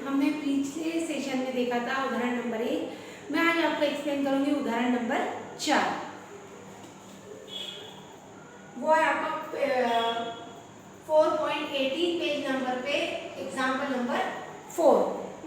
हमने पिछले सेशन में देखा था उदाहरण नंबर 1। मैं आज आपको एक्सप्लेन करूंगी उदाहरण नंबर 4। वो है आपका 4.18 पेज नंबर पे एग्जाम्पल नंबर 4।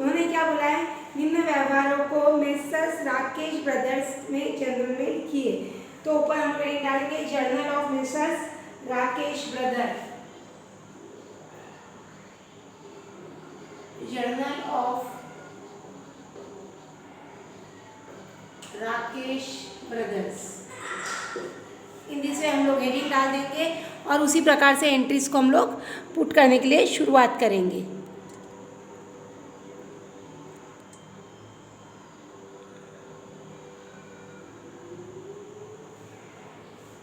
उन्होंने क्या बोला है, निम्न व्यवहारों को मिसेस राकेश ब्रदर्स में जर्नल में लिखिए। तो ऊपर हम हेडिंग डालेंगे journal of Mrs Rakesh brother, journal of Rakesh brothers. Hindi से हम लोग हेडिंग डाल देंगे और उसी प्रकार से एंट्रीज को हम लोग पुट करने के लिए शुरुआत करेंगे।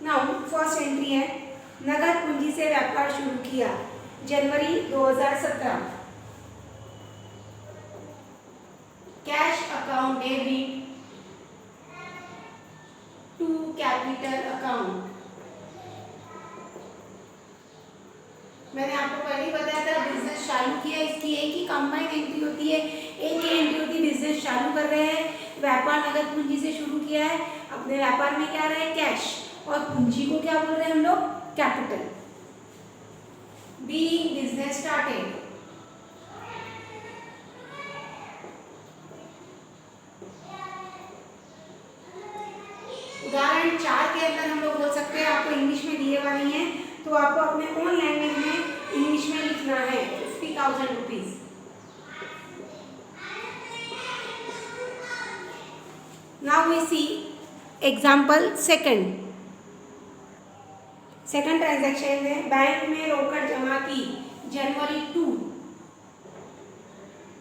नाउ फर्स्ट एंट्री है, नगद पूंजी से व्यापार शुरू किया जनवरी 2017। Cash account debit to capital account. मैंने आपको पहले ही बताया था बिजनेस चालू किया, इसकी एक ही कंबाइंड एंट्री होती है, एक ही एंट्री होती है। बिजनेस चालू कर रहे हैं, व्यापार नगद पूंजी से शुरू किया है, अपने व्यापार में क्या रहा है कैश, और पूंजी को क्या बोल रहे हैं हम लोग कैपिटल। बीइंग बिजनेस स्टार्टेड, उदाहरण 4 के अंदर हम लोग बोल सकते हैं, आपको इंग्लिश में दिए हुआ नहीं है तो आपको अपने ओन लैंग्वेज में इंग्लिश में लिखना है 50,000 rupees. Now we see example second transaction में बैंक में रोकड़ जमा की जनवरी 2।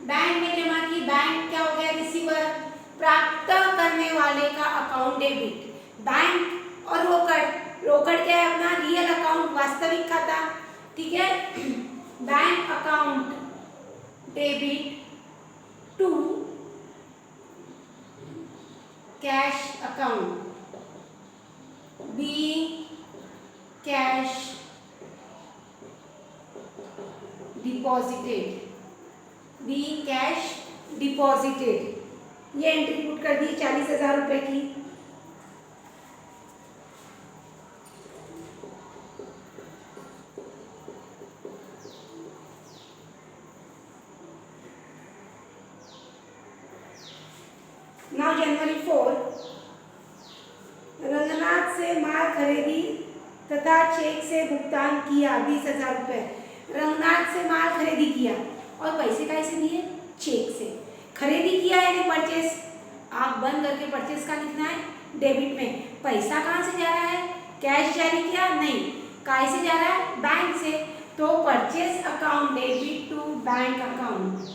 बैंक में जमा की, बैंक क्या हो गया रिसीवर, प्राप्त करने वाले का अकाउंट डेबिट। बैंक और रोकड़ क्या है अपना रियल अकाउंट, वास्तविक खाता, ठीक है। Bank account debit to cash account, be cash deposited, be cash deposited. ये एंट्री पुट कर दी 40,000 रुपए की। नाउ जनवरी 4, रंगनाथ से माल खरीदी तथा चेक से भुगतान किया 20,000 रुपए। रंगनाथ से माल खरीदी किया और पैसे कैसे दिए, चेक से। खरीदी किया यानी परचेस, आप बंद करके परचेस का लिखना है डेबिट में। पैसा कहाँ से जा रहा है, कैश जारी किया नहीं, काय से जा रहा है बैंक से, तो purchase account debit to bank account.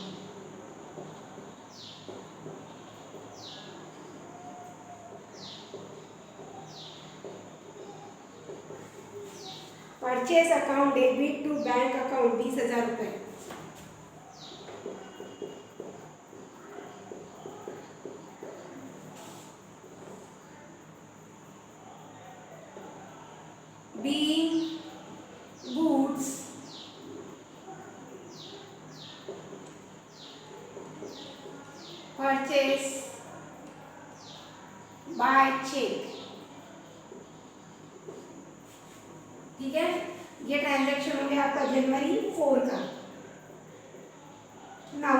Purchase account debit to bank account 20,000 रुपए। Being goods purchase by check, ठीक है। ये ट्रांजैक्शन हो गया आपका जनवरी 4 का। नाउ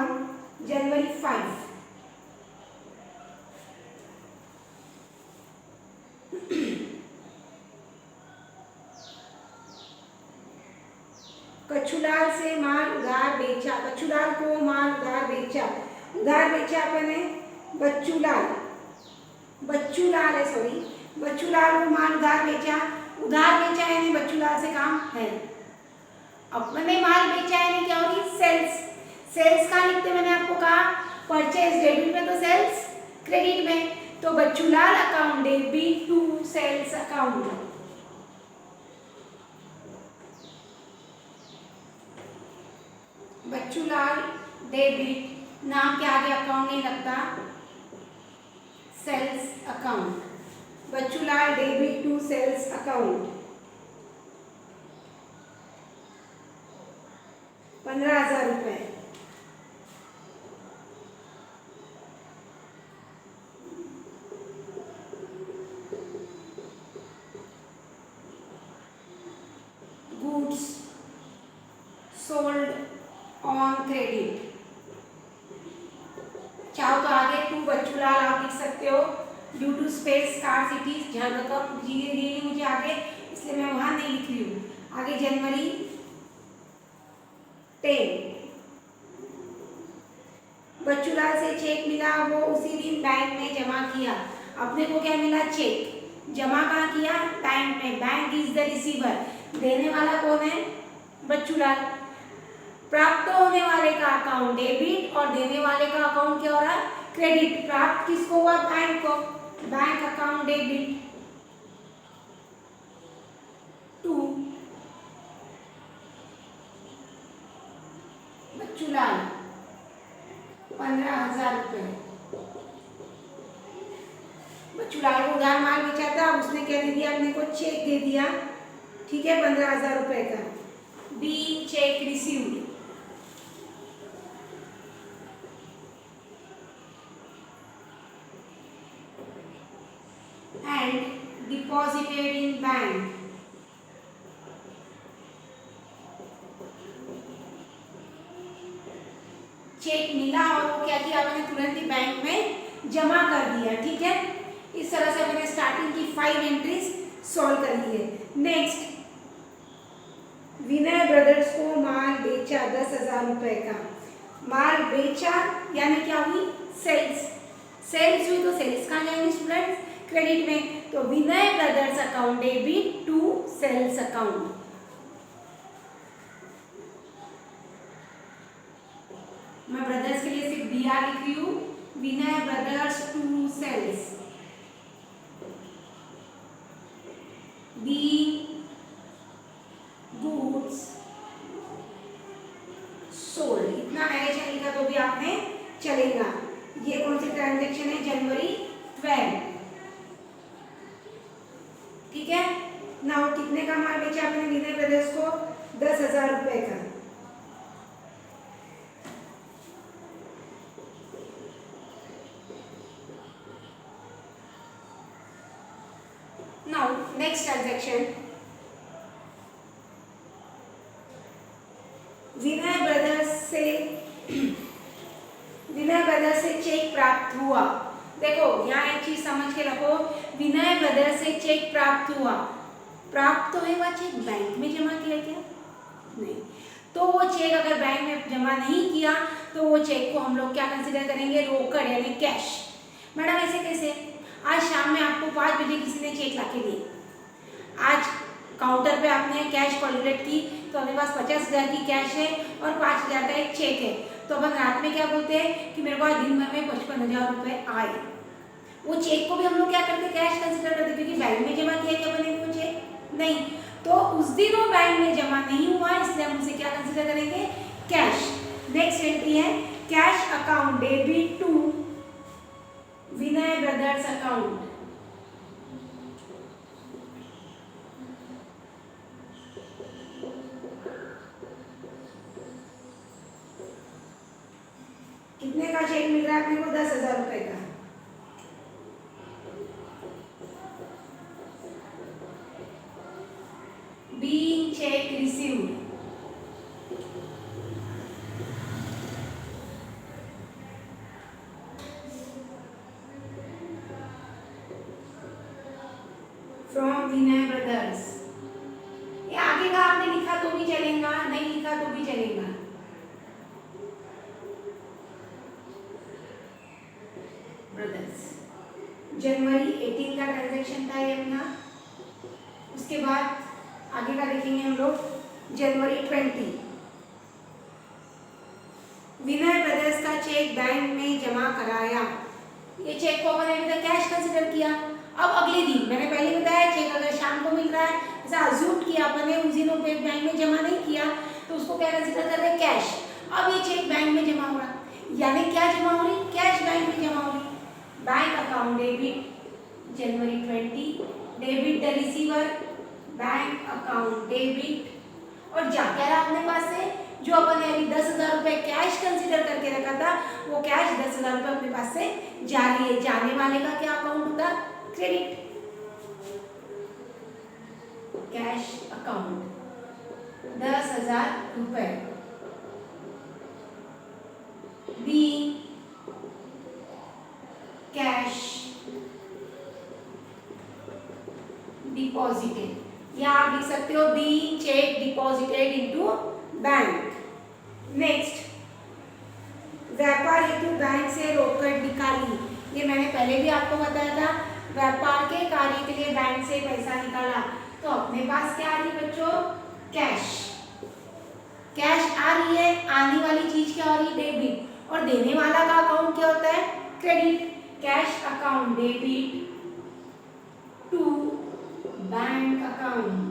जनवरी 5, कछुलाल से माल उधार बेचा, कछुलाल को माल उधार बेचा, उधार बेचा अपने बच्चूलाल है सॉरी, बच्चूलाल को माल उधार बेचा। उधार बेचा यानी बच्चूलाल से काम है, अपने माल बेचा यानी क्या होगी सेल्स। सेल्स कहाँ लिखते मैंने आपको कहा, परचेज डेबिट में तो सेल्स क्रेडिट में, तो Bachchulal account debit to sales account. Bachchulal debit, नाम के आगे अकाउंट नहीं लगता, sales account. Bachchulal debit to sales account 15,000 रुपए। Sold on credit. चाहो तो आगे टू बच्चूलाल आप लिख सकते हो, ड्यू टू स्पेस स्कार्सिटी, जहाँ रकम दी गई मुझे आगे, इसलिए मैं वहां नहीं लिख रही हूँ। आगे जनवरी 10 बच्चूलाल से चेक मिला, वो उसी दिन बैंक में जमा किया। अपने को क्या मिला? चेक। जमा कहाँ किया? बैंक में। Bank is the receiver. देने वाला कौन है? बच्चूलाल। प्राप्त होने वाले का अकाउंट डेबिट और देने वाले का अकाउंट क्या हो रहा है? क्रेडिट। प्राप्त किसको हुआ? बैंक को। Bank account debit to Bachchulal 15,000 रुपए। बच्चूलाल को उधार माल बेचा था, उसने क्या दे दिया? अपने को चेक दे दिया, ठीक है, 15,000 रुपए का। Be cheque received. and deposited in bank। Cheque मिला और वो क्या किया? आपने तुरंत ही बैंक में जमा कर दिया, ठीक है। इस तरह से मैंने स्टार्टिंग की 5 एंट्रीज सॉल्व कर ली है। नेक्स्ट, विनय ब्रदर्स को माल बेचा 10,000 रुपए का। माल बेचा यानी क्या हुई? सेल्स। सेल्स हुई तो सेल्स कहाँ जाएंगे स्टूडेंट्स? क्रेडिट में। तो Vinay brothers account debit to sales account. मैं ब्रदर्स के लिए सिर्फ BR लिख रही हूँ। Vinay brothers to sales. Be goods sold. इतना नरेशन लिखा तो भी आपने चलेगा। ये कौन सी ट्रांजेक्शन है? जनवरी 12, ठीक है। नाउ कितने का माल बेचा आपने विनय ब्रदर्स को? 10,000 रुपए का। नाउ नेक्स्ट ट्रांजेक्शन, विनय ब्रदर्स से चेक प्राप्त हुआ। देखो यहाँ एक चीज समझ के रखो, विनय ब्रदर्स से चेक प्राप्त हुआ। प्राप्त तो है वह चेक बैंक में जमा किया क्या? नहीं। तो वो चेक अगर बैंक में जमा नहीं किया तो वो चेक को हम लोग क्या कंसिडर करेंगे? रोकड़ यानी कैश। मैडम ऐसे कैसे? आज शाम में आपको 5 बजे किसी ने चेक लाके दिए। आज काउंटर पे आपने कैश कैलकुलेट की तो अपने पास 50,000 की कैश है और 5,000 का एक चेक है। तो अपन रात में क्या बोलते हैं कि मेरे को आज दिन भर में 55,000 रुपए आए। वो चेक को भी हम लोग क्या करते हैं? कैश कंसिडर करते, क्योंकि बैंक में जमा किया क्या अपने को चेक? नहीं। तो उस दिन वो बैंक में जमा नहीं हुआ, इसलिए हम उसे क्या कंसिडर करेंगे? कैश। नेक्स्ट एंट्री है cash account debit to Vinay brothers account. कितने का चेक मिल रहा है अपने को? 10,000 रुपए का। Be cheque received. From Vinay brothers. ये आगे का आपने लिखा तो भी चलेगा, नहीं लिखा तो भी चलेगा। ब्रदर्स जनवरी 18 का ट्रांजैक्शन था ये अपना। उसके बाद आगे का देखेंगे हम लोग। जनवरी 20 विनय ब्रदर्स का चेक बैंक में जमा कराया। ये चेक को अपन ने कैश कंसिडर किया। अब अगले दिन मैंने पहले बताया चेक अगर शाम को मिल रहा है, ऐसा अज्यूम किया अपन ने, उस दिनों पे बैंक में जमा नहीं किया तो उसको क्या कंसिडर कर रहे हैं? कैश। अब ये चेक बैंक में जमा हो रहा, यानी क्या जमा हो रही? कैश बैंक में जमा हो रही। Bank account debit January 20, debit the receiver, bank account debit. और जा क्या रहा अपने पास से? जो अपन ने अभी 10,000 रुपए कैश कंसिडर करके रखा था, वो कैश 10,000 रुपए अपने पास से जा रही है। जाने वाले का क्या अकाउंट होता? क्रेडिट। कैश अकाउंट 10,000 रुपए। समझो being check deposited into bank. Next, व्यापार हेतु बैंक से रोकड़ निकाली। ये मैंने पहले भी आपको बताया था, व्यापार के कार्य के लिए बैंक से पैसा निकाला। तो अपने पास क्या आ रही है बच्चों? कैश। कैश आ रही है, आने वाली चीज क्या हो रही है? डेबिट। और देने वाला का अकाउंट क्या होता है? Credit. Cash account debit to bank account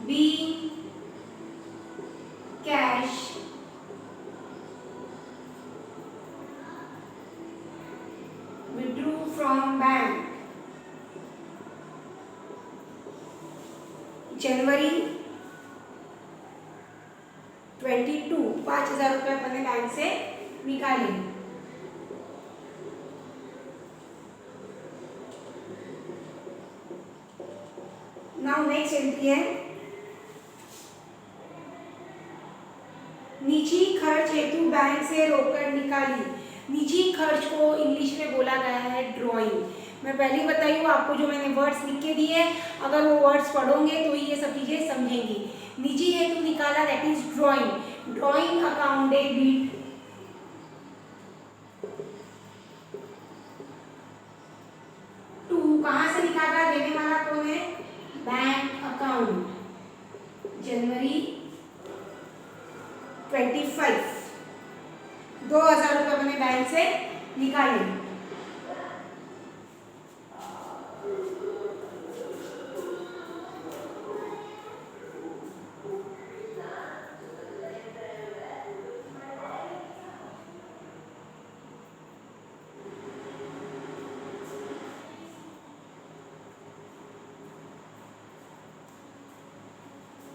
be cash withdrew from bank. जनवरी 22 5,000 रुपये अपने बैंक से निकाले। नाउ नेक्स्ट एंट्री है निजी खर्च हेतु बैंक से रोकड़ निकाली। निजी खर्च को इंग्लिश में बोला गया है ड्राइंग। मैं पहले ही बताई हूँ आपको, जो मैंने वर्ड्स लिख के दिए, अगर वो वर्ड्स पढ़ोगे तो ये सब चीजें समझेंगी। निजी हेतु निकाला, that is drawing. Drawing account debit to, कहाँ से निकाला? देने वाला कौन है? Bank account. जनवरी 25 2,000 रुपये अपने बैंक से निकाले।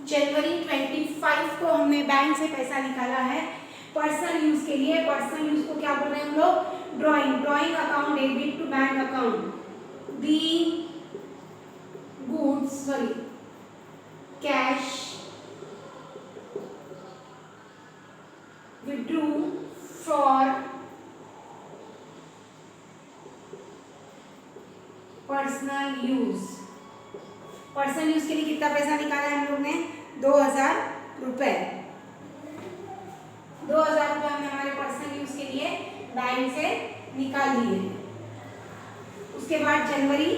जनवरी 25 को हमने बैंक से पैसा निकाला है पर्सनल यूज के लिए। पर्सनल यूज को क्या बोल रहे हैं हम लोग? Drawing. Drawing account debit to bank account be goods sorry cash withdrew for personal use. Personal use के लिए कितना पैसा निकाला है हम लोग ने? 2,000 रुपये। 2,000 रुपये हमने हमारे पर्सनल यूज के लिए बैंक से निकाल लिए। उसके बाद जनवरी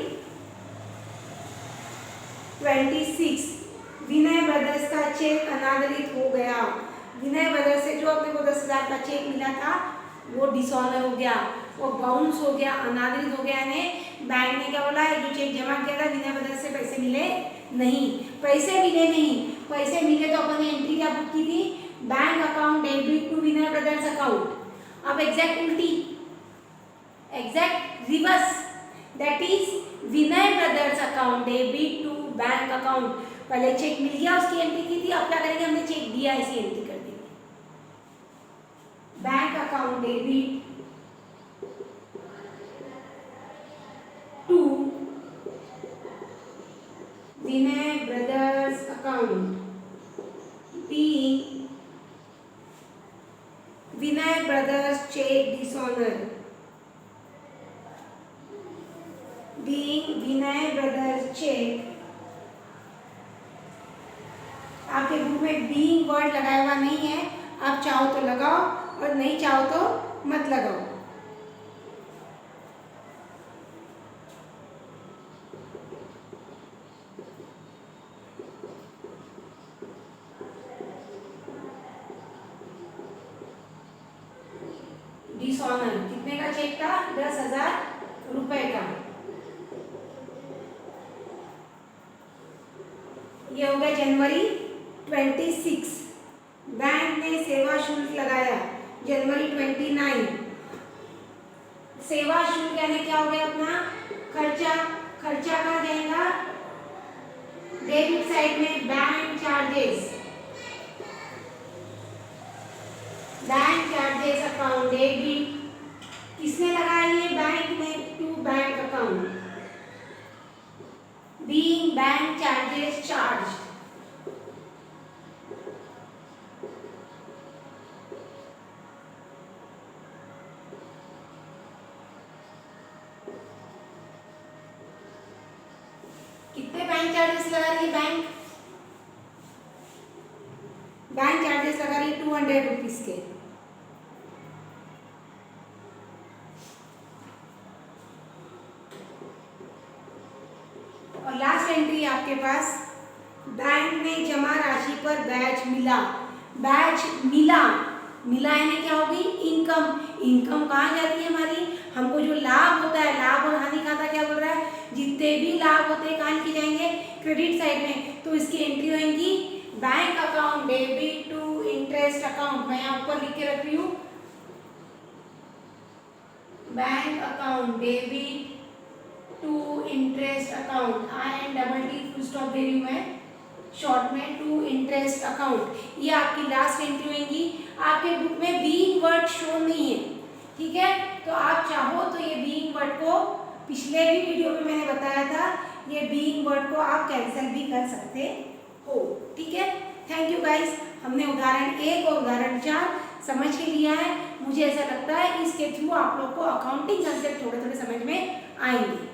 26 विनय ब्रदर्स का चेक अनादरित हो गया। विनय ब्रदर्स से जो अपने को 10,000 का चेक मिला था वो डिसऑनर हो गया, वो बाउंस हो गया, अनादरित हो गया। यानी बैंक ने क्या बोला है? जो चेक जमा किया था विनय ब्रदर्स से पैसे मिले नहीं। पैसे मिले नहीं, पैसे मिले तो अपन ने एंट्री क्या बुक की थी? Bank account debit to Vinay brothers account. अब एग्जैक्ट उल्टी, exact reverse, that is Vinay brothers account debit to bank account. पहले चेक मिल गया, उसकी एंट्री की थी। अब क्या करेंगे? हमने चेक दिया, ऐसी एंट्री कर देंगे। Bank account debit to Vinay brothers account be Vinay brothers cheque dishonour being Vinay brothers cheque. आपके बुक में बीइंग वर्ड लगाया हुआ नहीं है, आप चाहो तो लगाओ और नहीं चाहो तो मत लगाओ। डिसऑनर कितने का चेक था? 10,000 रुपए का। ये हो गया जनवरी 26। बैंक ने सेवा शुल्क लगाया जनवरी 29। सेवा शुल्क यानी क्या हो गया? अपना खर्चा। खर्चा कहाँ जाएगा? डेबिट साइड में bank charges. Bank charges account debit किसने लगाई है? बैंक ने to bank account being bank charges charge. Bank charges लगा रही है, बैंक चार्जेस लगा रही है 200 रुपीज के। और लास्ट एंट्री आपके पास, बैंक में जमा राशि पर ब्याज मिला। ब्याज मिला, मिला यानी क्या होगी, इनकम। इनकम कहाँ जाती है हमारी, हमको जो लाभ होता है, लाभ और हानि खाता क्या बोल रहा है, जितने भी लाभ होते हैं कहाँ लिखे जाएंगे, क्रेडिट साइड में। तो इसकी एंट्री होगी bank account debit to interest account. मैं यहाँ ऊपर लिख के रख रही हूँ, bank account debit to interest account, INTT full stop दे रही हूँ मैं शॉर्ट में, टू इंटरेस्ट अकाउंट। ये आपकी लास्ट एंट्री होगी। आपके बुक में बीइंग वर्ड शो नहीं है, ठीक है, तो आप चाहो तो ये बीइंग वर्ड को, पिछले भी वीडियो में मैंने बताया था, ये बीइंग वर्ड को आप कैंसिल भी कर सकते हो, ठीक है। थैंक यू गाइस, हमने उदाहरण 1 और उदाहरण 4 समझ के लिया है। मुझे ऐसा लगता है इसके थ्रू आप लोग को अकाउंटिंग कंसेप्ट थोड़े थोड़े समझ में आएंगे।